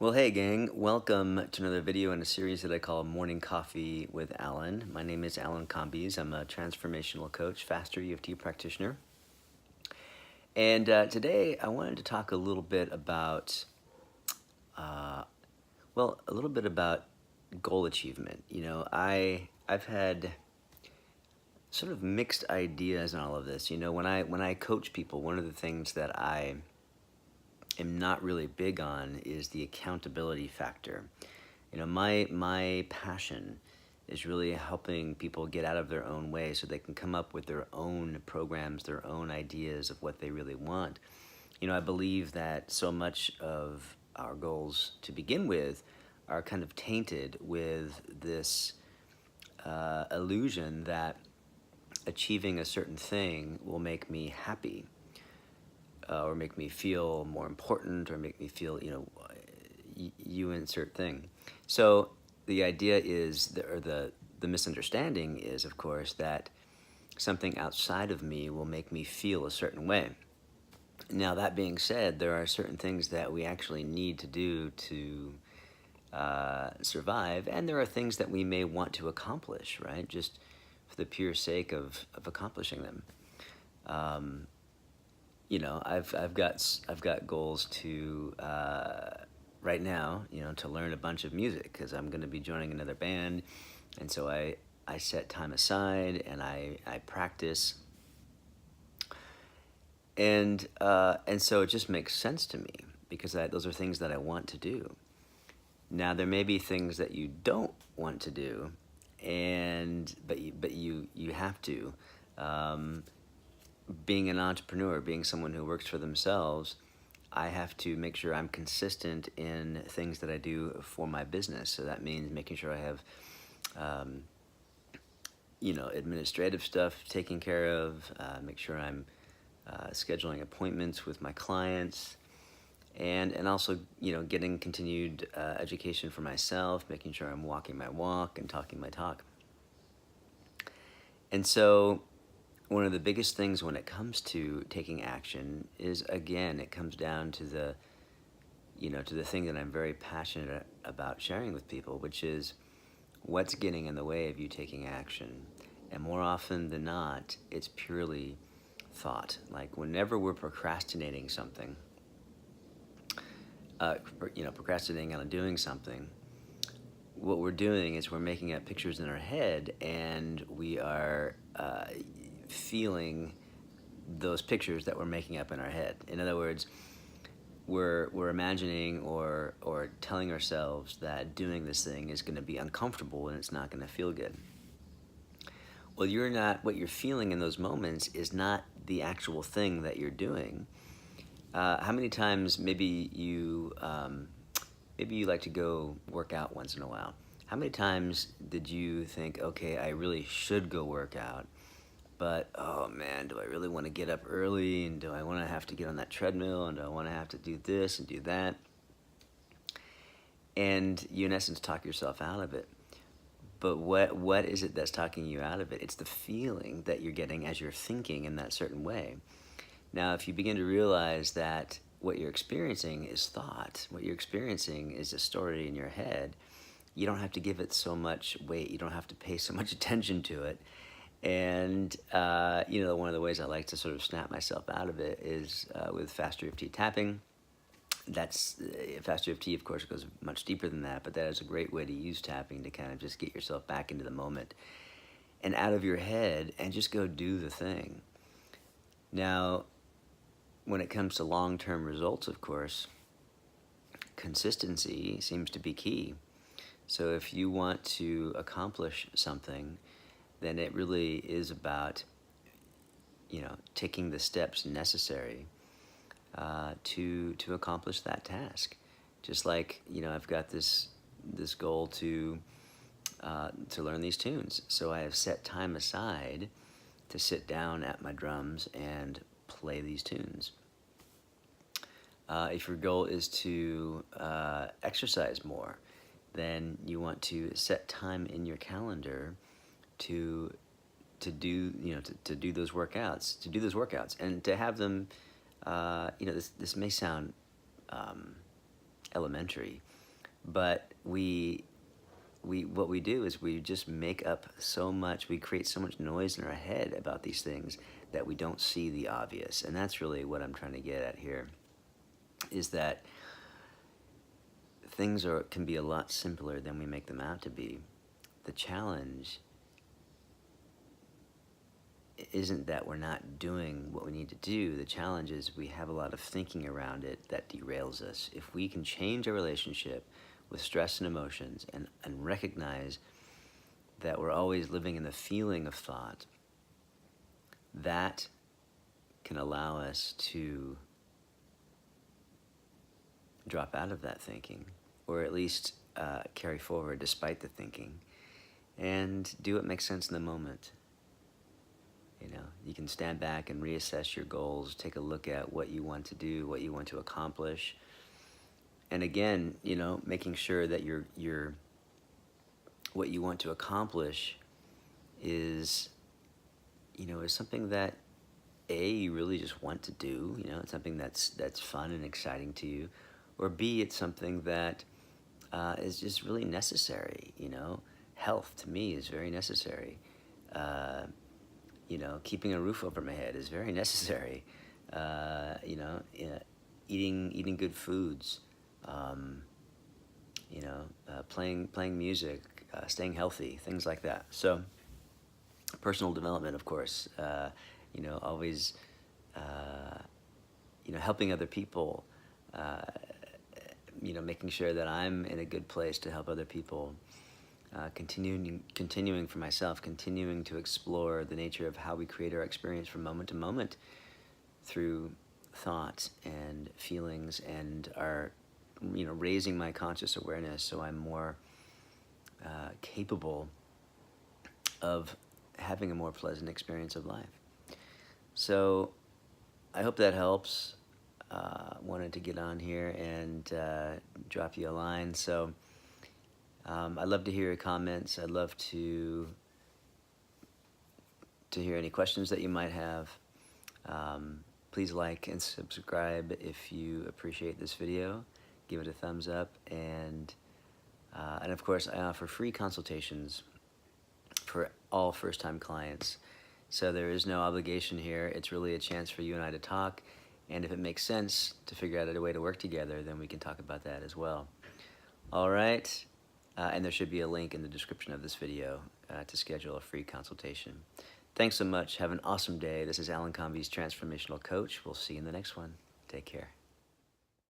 Well, hey gang, welcome to another video in a series that I call Morning Coffee with Alan. My name is Alan Combies. I'm a transformational coach, faster EFT practitioner. And today I wanted to talk a little bit about, a little bit about goal achievement. I've had sort of mixed ideas on all of this. When I coach people, one of the things that I am not really big on is the accountability factor. My passion is really helping people get out of their own way so they can come up with their own programs, their own ideas of what they really want. I believe that so much of our goals to begin with are kind of tainted with this illusion that achieving a certain thing will make me happy, or make me feel more important, or make me feel, you insert thing. So the idea is, the misunderstanding is, of course, that something outside of me will make me feel a certain way. Now, that being said, there are certain things that we actually need to do to survive, and there are things that we may want to accomplish, right? Just for the pure sake of accomplishing them. I've got goals to right now, to learn a bunch of music because I'm going to be joining another band, and so I set time aside and I practice, and so it just makes sense to me because those are things that I want to do. Now there may be things that you don't want to do, but you have to. Being an entrepreneur, being someone who works for themselves, I have to make sure I'm consistent in things that I do for my business. So that means making sure I have, administrative stuff taken care of, make sure I'm scheduling appointments with my clients, and also, getting continued education for myself, making sure I'm walking my walk and talking my talk. And so one of the biggest things when it comes to taking action is, again, it comes down to the thing that I'm very passionate about sharing with people, which is what's getting in the way of you taking action. And more often than not, it's purely thought. Like whenever we're procrastinating something, procrastinating on doing something, what we're doing is we're making up pictures in our head, and we are feeling those pictures that we're making up in our head. In other words, we're imagining or telling ourselves that doing this thing is going to be uncomfortable and it's not going to feel good. Well, what you're feeling in those moments is not the actual thing that you're doing. How many times maybe you like to go work out once in a while? How many times did you think, okay, I really should go work out, but oh man, do I really want to get up early, and do I want to have to get on that treadmill, and do I want to have to do this and do that? And you in essence talk yourself out of it. But what is it that's talking you out of it? It's the feeling that you're getting as you're thinking in that certain way. Now, if you begin to realize that what you're experiencing is thought, what you're experiencing is a story in your head, you don't have to give it so much weight. You don't have to pay so much attention to it. And, one of the ways I like to sort of snap myself out of it is with faster EFT tapping. Faster EFT, of course, goes much deeper than that, but that is a great way to use tapping to kind of just get yourself back into the moment and out of your head and just go do the thing. Now, when it comes to long-term results, of course, consistency seems to be key. So if you want to accomplish something, then it really is about, taking the steps necessary to accomplish that task. Just like, I've got this goal to learn these tunes, so I have set time aside to sit down at my drums and play these tunes. If your goal is to exercise more, then you want to set time in your calendar to do those workouts, and to have them. This may sound elementary. But what we do is we just make up so much, we create so much noise in our head about these things that we don't see the obvious. And that's really what I'm trying to get at here, is that things can be a lot simpler than we make them out to be. The challenge isn't that we're not doing what we need to do. The challenge is we have a lot of thinking around it that derails us. If we can change our relationship with stress and emotions and recognize that we're always living in the feeling of thought, that can allow us to drop out of that thinking, or at least carry forward despite the thinking, and do what makes sense in the moment. You know, you can stand back and reassess your goals, take a look at what you want to do, what you want to accomplish. And again, you know, making sure that what you want to accomplish is, you know, is something that you really just want to do. You know, it's something that's fun and exciting to you, or B, it's something that is just really necessary. You know, health to me is very necessary. You know, keeping a roof over my head is very necessary. You know, eating good foods. You know, playing music, staying healthy, things like that. So, personal development, of course. You know, always, you know, helping other people. You know, making sure that I'm in a good place to help other people. Continuing for myself, continuing to explore the nature of how we create our experience from moment to moment through thoughts and feelings, and our, you know, raising my conscious awareness so I'm more capable of having a more pleasant experience of life. So I hope that helps. Wanted to get on here and drop you a line. So I'd love to hear your comments. I'd love to hear any questions that you might have. Please like and subscribe if you appreciate this video. Give it a thumbs up, and of course I offer free consultations for all first-time clients. So there is no obligation here. It's really a chance for you and I to talk, and if it makes sense to figure out a way to work together, then we can talk about that as well. All right. And there should be a link in the description of this video to schedule a free consultation. Thanks so much. Have an awesome day. This is Alan Combies, Transformational Coach. We'll see you in the next one. Take care.